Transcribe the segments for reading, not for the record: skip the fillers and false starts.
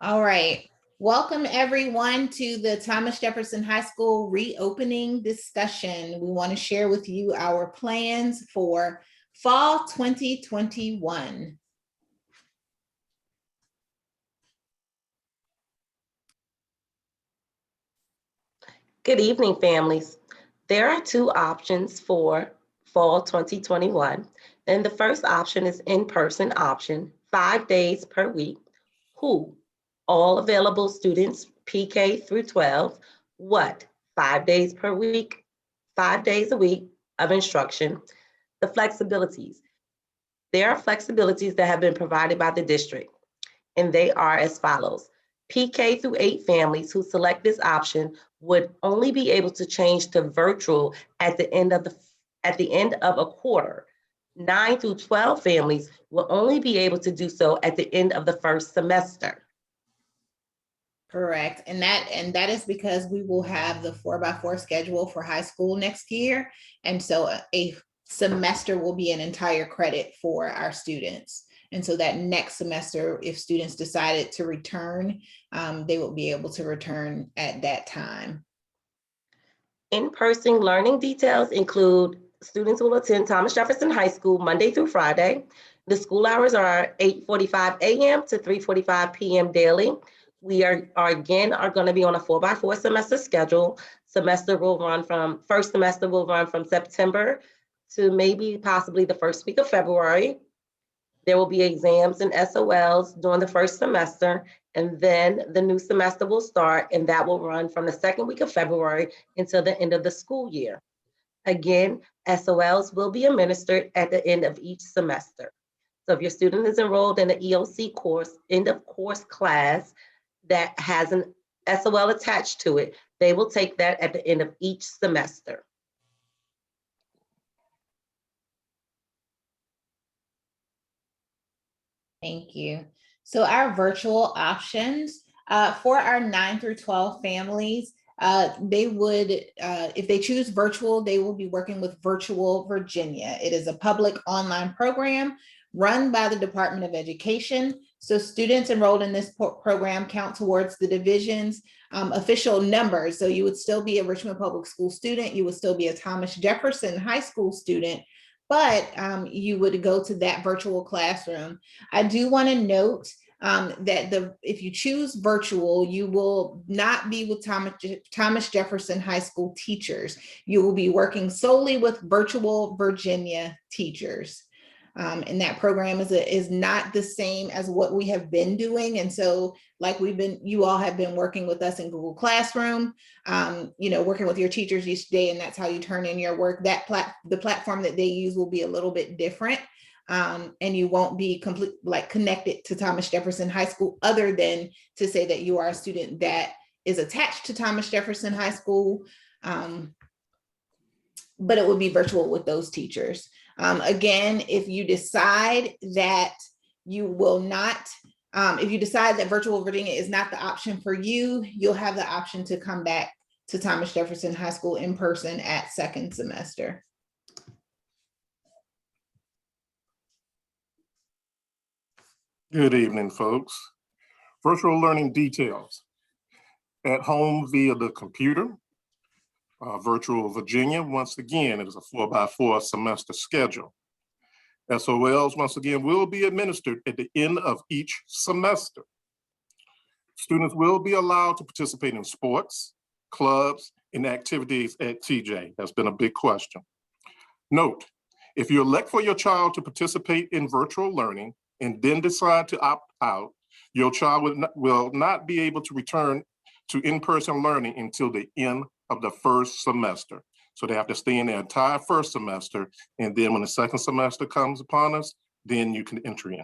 All right. Welcome everyone to the Thomas Jefferson High School reopening discussion. We want to share with you our plans for fall 2021. Good evening, families. There are two options for fall 2021. And the first option is in-person option, 5 days per week. Who? All available students, PK through 12. What? 5 days per week, 5 days a week of instruction. The flexibilities. There are flexibilities that have been provided by the district, and they are as follows. PK through 8 families who select this option would only be able to change to virtual at the end of a quarter. 9 through 12 families will only be able to do so at the end of the first semester. Correct. And that is because we will have the 4x4 schedule for high school next year. And so a semester will be an entire credit for our students. And so that next semester, if students decided to return, they will be able to return at that time. In-person learning details include students will attend Thomas Jefferson High School Monday through Friday. The school hours are 8:45 a.m. to 3:45 p.m. daily. We are going to be on a 4x4 semester schedule. First semester will run from September to maybe possibly the first week of February. There will be exams and SOLs during the first semester, and then the new semester will start, and that will run from the second week of February until the end of the school year. Again, SOLs will be administered at the end of each semester. So if your student is enrolled in the EOC course, end of course class that has an SOL attached to it, they will take that at the end of each semester. Thank you. So our virtual options for our 9 through 12 families, they would, if they choose virtual, they will be working with Virtual Virginia. It is a public online program run by the Department of Education. So students enrolled in this program count towards the division's official numbers. So you would still be a Richmond Public School student. You would still be a Thomas Jefferson High School student, but you would go to that virtual classroom. I do want to note that if you choose virtual, you will not be with Thomas Jefferson High School teachers. You will be working solely with Virtual Virginia teachers. And that program is not the same as what we have been doing. And so like you all have been working with us in Google Classroom, working with your teachers each day, and that's how you turn in your work. The platform that they use will be a little bit different. And you won't be connected to Thomas Jefferson High School other than to say that you are a student that is attached to Thomas Jefferson High School. But it would be virtual with those teachers. Again, if you decide that you will not, if you decide that Virtual Virginia is not the option for you, you'll have the option to come back to Thomas Jefferson High School in person at second semester. Good evening, folks. Virtual learning details. At home via the computer. Virtual Virginia, once again, it is a 4x4 semester schedule. SOLs, once again, will be administered at the end of each semester. Students will be allowed to participate in sports, clubs, and activities at TJ. That's been a big question. Note, if you elect for your child to participate in virtual learning and then decide to opt out, your child will not be able to return to in-person learning until the end of the first semester. So they have to stay in the entire first semester, and then when the second semester comes upon us, then you can enter in.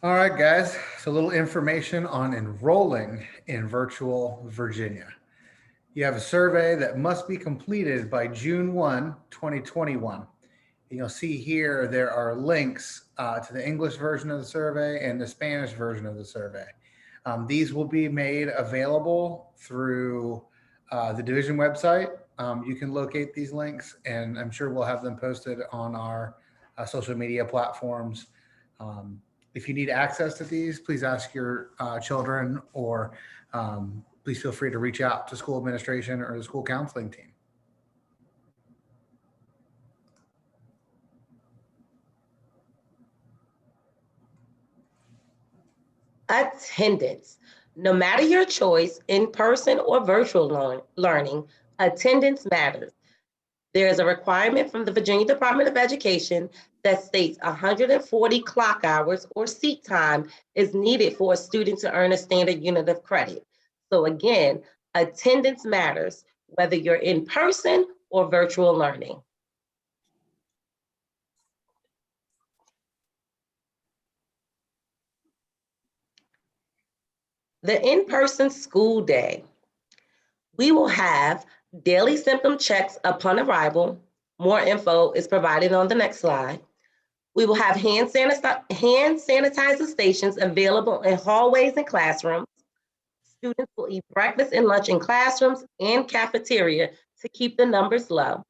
All right, guys, so a little information on enrolling in Virtual Virginia. You have a survey that must be completed by June 1, 2021. And you'll see here there are links to the English version of the survey and the Spanish version of the survey. These will be made available through the division website. You can locate these links, and I'm sure we'll have them posted on our social media platforms. If you need access to these, please ask your children, or please feel free to reach out to school administration or the school counseling team. Attendance. No matter your choice, in person or virtual learning, attendance matters. There is a requirement from the Virginia Department of Education that states 140 clock hours or seat time is needed for a student to earn a standard unit of credit. So again, attendance matters, whether you're in person or virtual learning. The in-person school day. We will have daily symptom checks upon arrival. More info is provided on the next slide. We will have hand sanitizer stations available in hallways and classrooms. Students will eat breakfast and lunch in classrooms and cafeteria to keep the numbers low.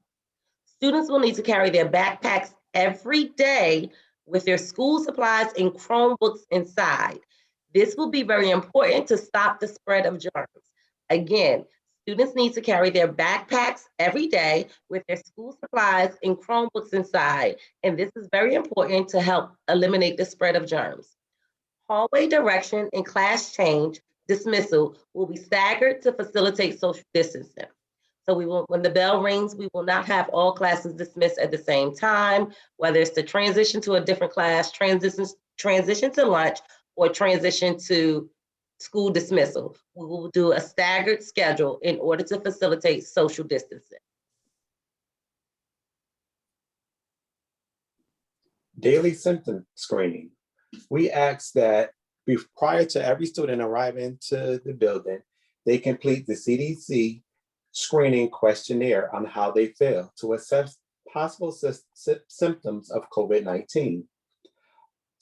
Students will need to carry their backpacks every day with their school supplies and Chromebooks inside. This will be very important to stop the spread of germs. Again, students need to carry their backpacks every day with their school supplies and Chromebooks inside, and this is very important to help eliminate the spread of germs. Hallway direction and class change dismissal will be staggered to facilitate social distancing. So when the bell rings, we will not have all classes dismissed at the same time, whether it's to transition to a different class, transition to lunch, or transition to school dismissal. We will do a staggered schedule in order to facilitate social distancing. Daily symptom screening. We ask that prior to every student arriving to the building, they complete the CDC screening questionnaire on how they feel to assess possible symptoms of COVID-19.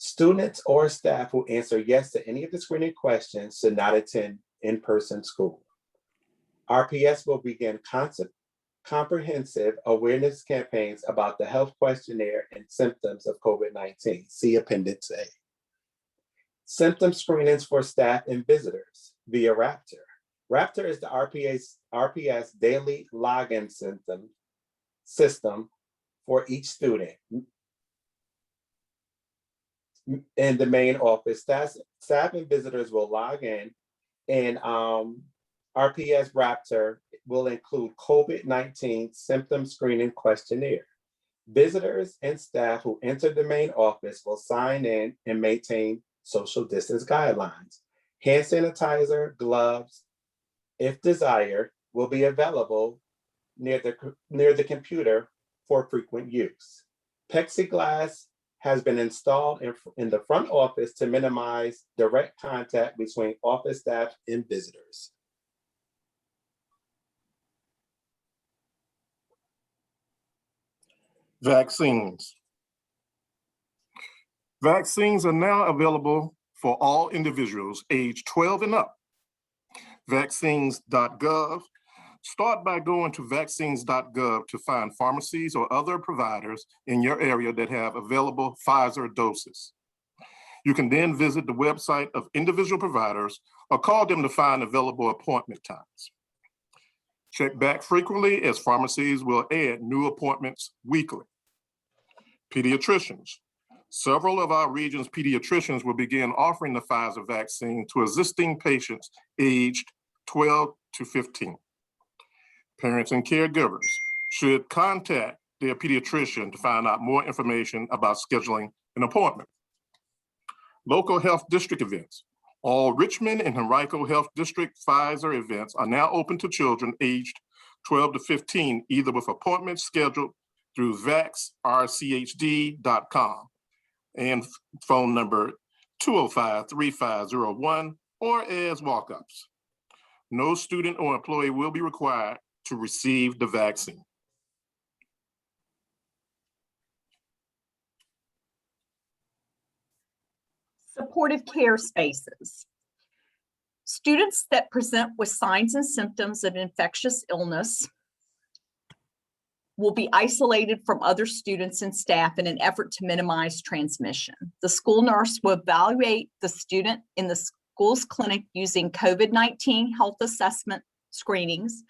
Students or staff who answer yes to any of the screening questions should not attend in-person school. RPS will begin comprehensive awareness campaigns about the health questionnaire and symptoms of COVID-19. See Appendix A. Symptom screenings for staff and visitors via Raptor. Raptor is the RPS daily login system for each student. In the main office, staff and visitors will log in, and RPS Raptor will include COVID-19 symptom screening questionnaire. Visitors and staff who enter the main office will sign in and maintain social distance guidelines. Hand sanitizer, gloves, if desired, will be available near the computer for frequent use. Plexiglass has been installed in the front office to minimize direct contact between office staff and visitors. Vaccines. Vaccines are now available for all individuals aged 12 and up. Vaccines.gov. Start by going to vaccines.gov to find pharmacies or other providers in your area that have available Pfizer doses. You can then visit the website of individual providers or call them to find available appointment times. Check back frequently as pharmacies will add new appointments weekly. Pediatricians. Several of our region's pediatricians will begin offering the Pfizer vaccine to existing patients aged 12 to 15. Parents and caregivers should contact their pediatrician to find out more information about scheduling an appointment. Local health district events. All Richmond and Henrico Health District Pfizer events are now open to children aged 12 to 15, either with appointments scheduled through vaxrchd.com and phone number 205-3501 or as walk-ups. No student or employee will be required to receive the vaccine. Supportive care spaces. Students that present with signs and symptoms of infectious illness will be isolated from other students and staff in an effort to minimize transmission. The school nurse will evaluate the student in the school's clinic using COVID-19 health assessment screenings.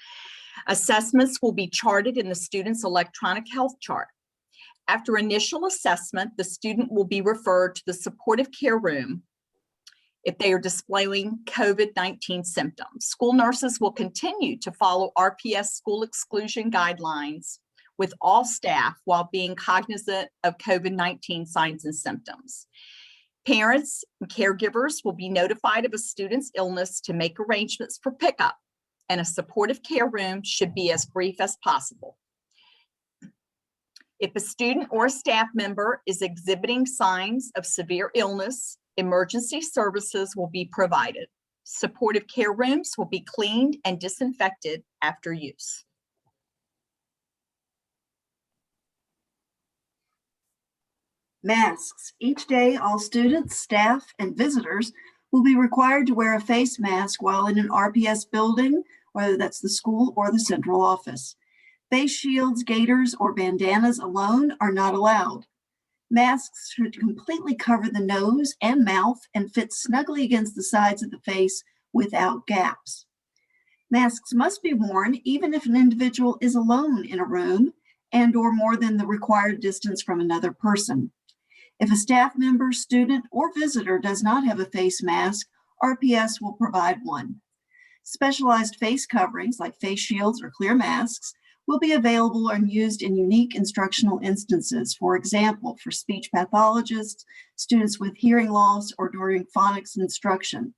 Assessments will be charted in the student's electronic health chart. After initial assessment, the student will be referred to the supportive care room if they are displaying COVID-19 symptoms. School nurses will continue to follow RPS school exclusion guidelines with all staff while being cognizant of COVID-19 signs and symptoms. Parents and caregivers will be notified of a student's illness to make arrangements for pickup, and a supportive care room should be as brief as possible. If a student or a staff member is exhibiting signs of severe illness, emergency services will be provided. Supportive care rooms will be cleaned and disinfected after use. Masks. Each day, all students, staff, and visitors will be required to wear a face mask while in an RPS building, whether that's the school or the central office. Face shields, gaiters, or bandanas alone are not allowed. Masks should completely cover the nose and mouth and fit snugly against the sides of the face without gaps. Masks must be worn even if an individual is alone in a room and or more than the required distance from another person. If a staff member, student, or visitor does not have a face mask, RPS will provide one. Specialized face coverings like face shields or clear masks will be available and used in unique instructional instances. For example, for speech pathologists, students with hearing loss, or during phonics instruction,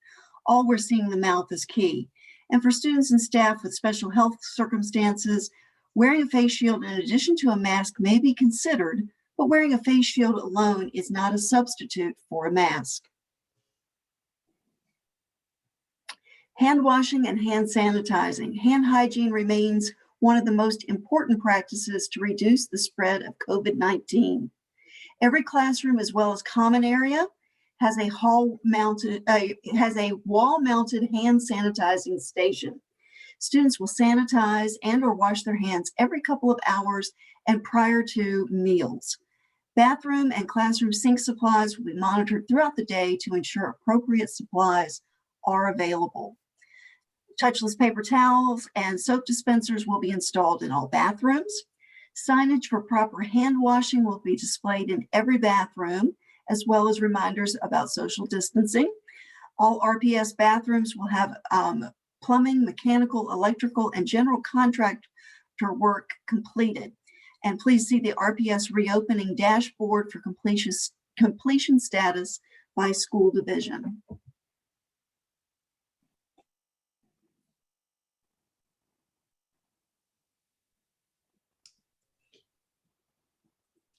all where seeing the mouth is key. And for students and staff with special health circumstances, wearing a face shield in addition to a mask may be considered, but wearing a face shield alone is not a substitute for a mask. Hand washing and hand sanitizing. Hand hygiene remains one of the most important practices to reduce the spread of COVID-19. Every classroom, as well as common area, has a wall-mounted hand sanitizing station. Students will sanitize and or wash their hands every couple of hours and prior to meals. Bathroom and classroom sink supplies will be monitored throughout the day to ensure appropriate supplies are available. Touchless paper towels and soap dispensers will be installed in all bathrooms. Signage for proper hand washing will be displayed in every bathroom, as well as reminders about social distancing. All RPS bathrooms will have plumbing, mechanical, electrical, and general contractor work completed. And please see the RPS reopening dashboard for completion status by school division.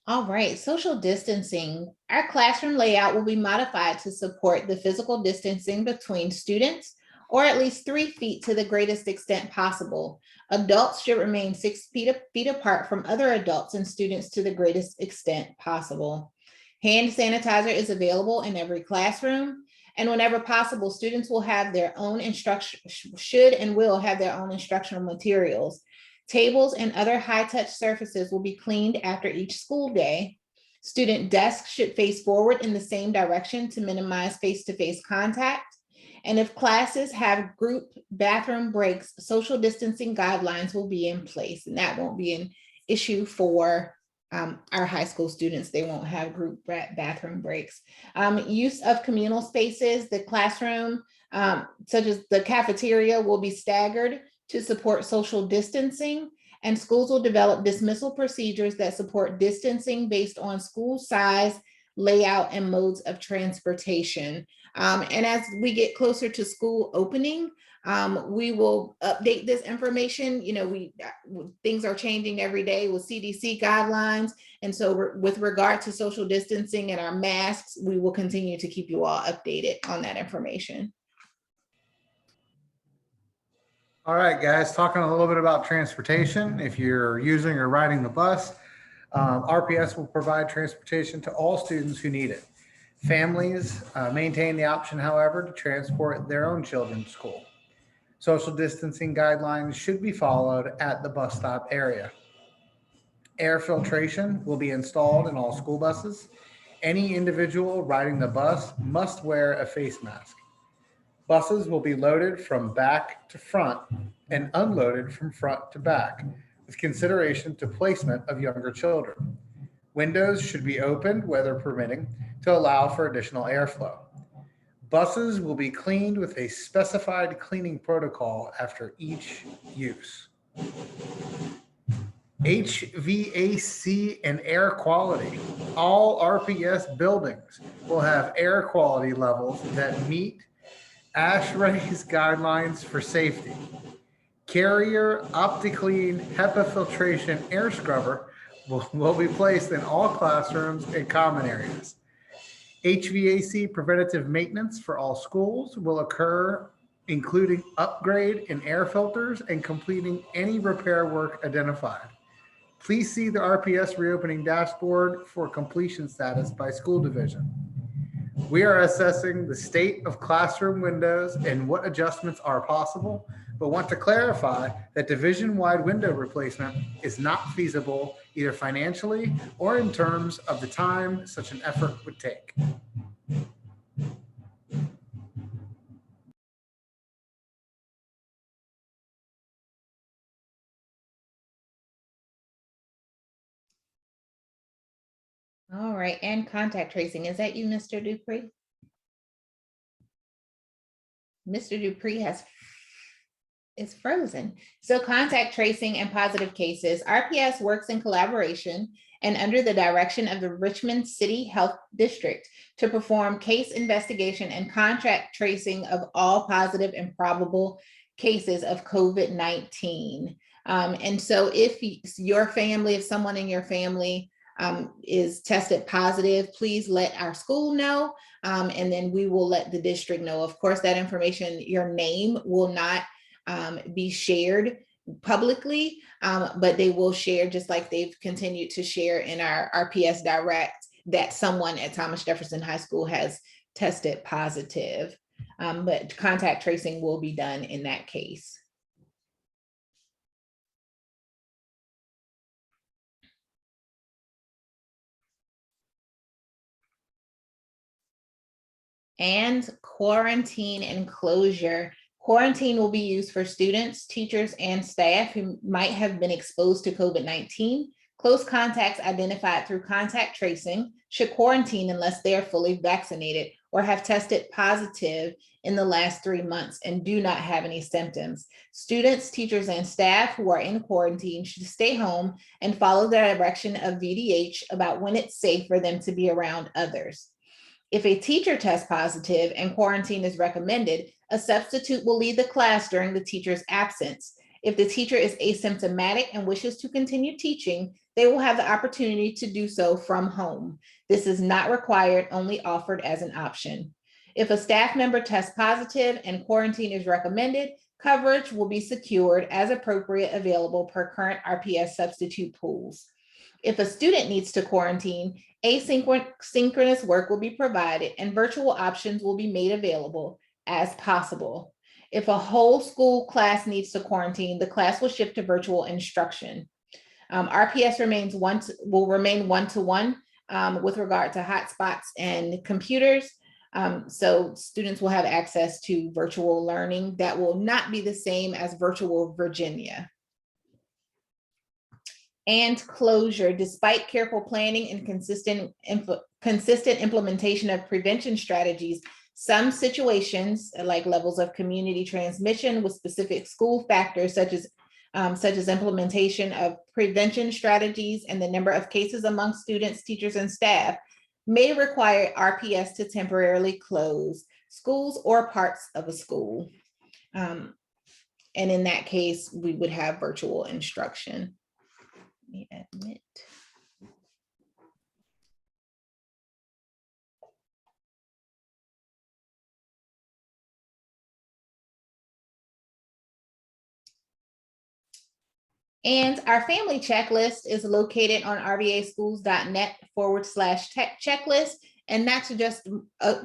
All right, social distancing. Our classroom layout will be modified to support the physical distancing between students, or at least 3 feet to the greatest extent possible. Adults should remain 6 feet apart from other adults and students to the greatest extent possible. Hand sanitizer is available in every classroom, and whenever possible, students will have their own should and will have their own instructional materials. Tables and other high-touch surfaces will be cleaned after each school day. Student desks should face forward in the same direction to minimize face-to-face contact. And if classes have group bathroom breaks, social distancing guidelines will be in place, and that won't be an issue for our high school students. They won't have group bathroom breaks. Use of communal spaces, the classroom, such as the cafeteria, will be staggered to support social distancing, and schools will develop dismissal procedures that support distancing based on school size, layout, and modes of transportation. And as we get closer to school opening, we will update this information. You know, things are changing every day with CDC guidelines. And so with regard to social distancing and our masks, we will continue to keep you all updated on that information. All right, guys, talking a little bit about transportation. If you're using or riding the bus, RPS will provide transportation to all students who need it. Families maintain the option, however, to transport their own children to school. Social distancing guidelines should be followed at the bus stop area. Air filtration will be installed in all school buses. Any individual riding the bus must wear a face mask. Buses will be loaded from back to front and unloaded from front to back, with consideration to placement of younger children. Windows should be opened, weather permitting, to allow for additional airflow. Buses will be cleaned with a specified cleaning protocol after each use. HVAC and air quality. All RPS buildings will have air quality levels that meet ASHRAE's guidelines for safety. Carrier OptiClean HEPA filtration air scrubber will be placed in all classrooms and common areas. HVAC preventative maintenance for all schools will occur, including upgrade in air filters and completing any repair work identified. Please see the RPS reopening dashboard for completion status by school division. We are assessing the state of classroom windows and what adjustments are possible, but want to clarify that division-wide window replacement is not feasible either financially or in terms of the time such an effort would take. All right, and contact tracing. Is that you, Mr. Dupree? Mr. Dupree is frozen. So contact tracing and positive cases. RPS works in collaboration and under the direction of the Richmond City Health District to perform case investigation and contact tracing of all positive and probable cases of COVID-19. And so if your family, if someone in your family is tested positive, please let our school know, and then we will let the district know. Of course, that information, your name will not be shared publicly, but they will share, just like they've continued to share in our RPS Direct, that someone at Thomas Jefferson High School has tested positive. But contact tracing will be done in that case. And quarantine and closure. Quarantine will be used for students, teachers, and staff who might have been exposed to COVID-19. Close contacts identified through contact tracing should quarantine unless they are fully vaccinated or have tested positive in the last 3 months and do not have any symptoms. Students, teachers, and staff who are in quarantine should stay home and follow the direction of VDH about when it's safe for them to be around others. If a teacher tests positive and quarantine is recommended, a substitute will lead the class during the teacher's absence. If the teacher is asymptomatic and wishes to continue teaching, they will have the opportunity to do so from home. This is not required, only offered as an option. If a staff member tests positive and quarantine is recommended, coverage will be secured as appropriate, available per current RPS substitute pools. If a student needs to quarantine, asynchronous work will be provided and virtual options will be made available as possible. If a whole school class needs to quarantine, the class will shift to virtual instruction. RPS will remain one-to-one with regard to hotspots and computers. So students will have access to virtual learning that will not be the same as virtual Virginia. And closure. Despite careful planning and consistent implementation of prevention strategies, some situations like levels of community transmission with specific school factors such as implementation of prevention strategies and the number of cases among students, teachers, and staff may require RPS to temporarily close schools or parts of a school. And in that case, we would have virtual instruction. Let me admit. And our family checklist is located on rvaschools.net/checklist. And that's just,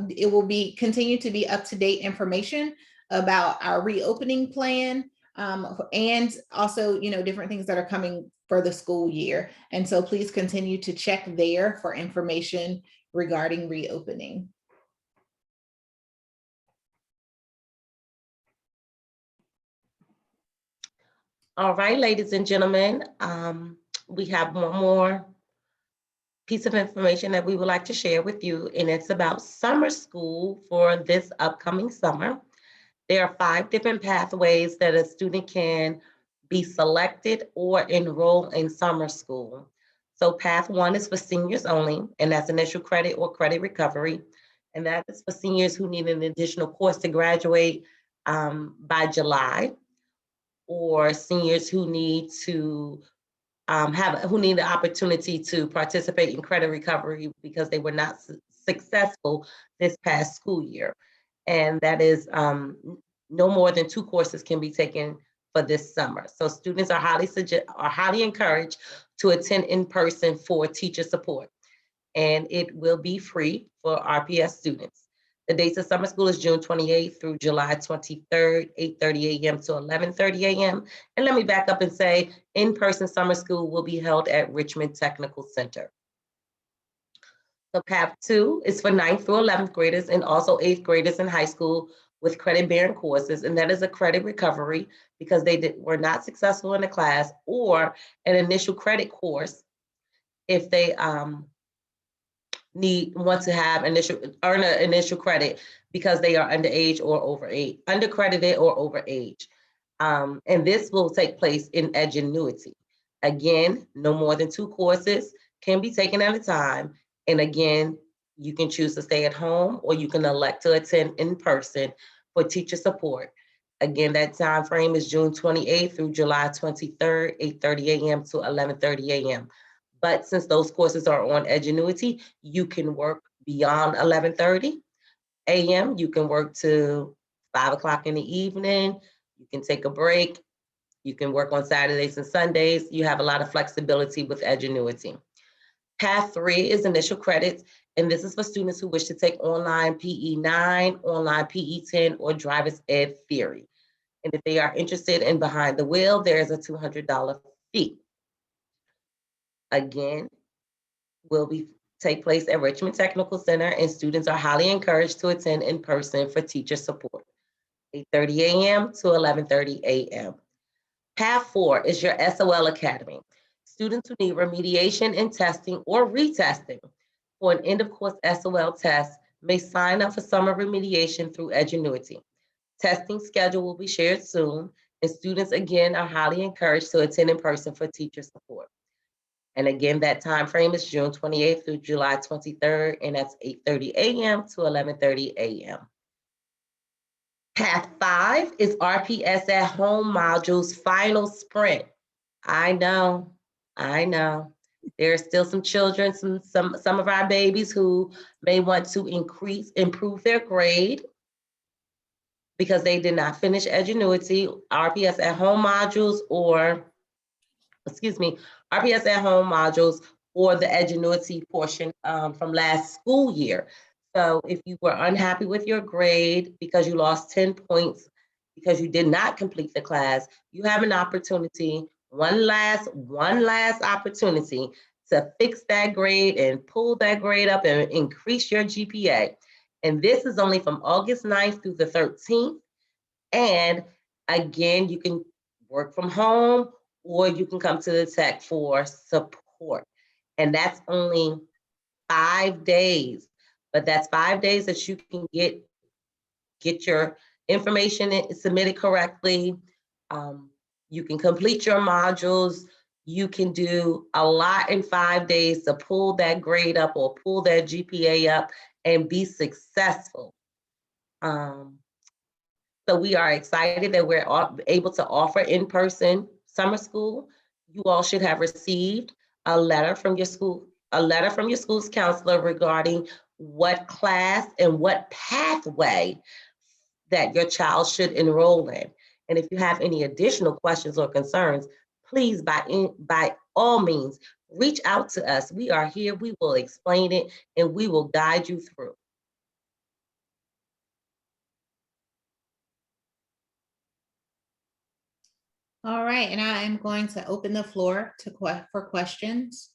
it will continue to be up-to-date information about our reopening plan, and also, different things that are coming for the school year. And so please continue to check there for information regarding reopening. All right, ladies and gentlemen, we have one more piece of information that we would like to share with you, and it's about summer school for this upcoming summer. There are 5 different pathways that a student can be selected or enroll in summer school. So path 1 is for seniors only, and that's initial credit or credit recovery. And that is for seniors who need an additional course to graduate by July, or seniors who need to who need the opportunity to participate in credit recovery because they were not successful this past school year. And that is no more than 2 courses can be taken for this summer. So students are highly encouraged to attend in person for teacher support, and it will be free for RPS students. The dates of summer school is June 28th through July 23rd, 8:30 a.m. to 11:30 a.m. And let me back up and say, in-person summer school will be held at Richmond Technical Center. So path 2 is for 9th through 11th graders and also 8th graders in high school with credit-bearing courses, and that is a credit recovery because they were not successful in the class, or an initial credit course if they want to have earn an initial credit because they are underage or undercredited or overage. And this will take place in Edgenuity. Again, no more than 2 courses can be taken at a time. And again, you can choose to stay at home or you can elect to attend in person for teacher support. Again, that time frame is June 28th through July 23rd, 8:30 a.m. to 11:30 a.m. But since those courses are on Edgenuity, you can work beyond 11:30 a.m. You can work to 5 o'clock in the evening. You can take a break. You can work on Saturdays and Sundays. You have a lot of flexibility with Edgenuity. Path 3 is initial credits, and this is for students who wish to take online PE 9, online PE 10, or driver's ed theory. And if they are interested in behind the wheel, there's a $200 fee. Again, will take place at Richmond Technical Center, and students are highly encouraged to attend in person for teacher support, 8:30 a.m. to 11:30 a.m. Path 4 is your SOL Academy. Students who need remediation and testing or retesting for an end of course SOL test may sign up for summer remediation through Edgenuity. Testing schedule will be shared soon, and students again are highly encouraged to attend in person for teacher support. And again, that time frame is June 28th through July 23rd, and that's 8:30 a.m. to 11:30 a.m. Path 5 is RPS at Home modules final sprint. I know. There are still some children, some of our babies who may want to improve their grade because they did not finish Edgenuity, RPS at Home modules, or RPS at Home modules, or the Edgenuity portion from last school year. So if you were unhappy with your grade because you lost 10 points because you did not complete the class, you have an opportunity, one last opportunity to fix that grade and pull that grade up and increase your GPA. And this is only from August 9th through the 13th. And again, you can work from home or you can come to the tech for support. And that's only 5 days, but that's 5 days that you can get your information submitted correctly. You can complete your modules. You can do a lot in 5 days to pull that grade up or pull that GPA up and be successful. So we are excited that we're able to offer in-person summer school. You all should have received a letter from your school's counselor regarding what class and what pathway that your child should enroll in. And if you have any additional questions or concerns, please, by all means, reach out to us. We are here, we will explain it, and we will guide you through. All right, and I am going to open the floor for questions.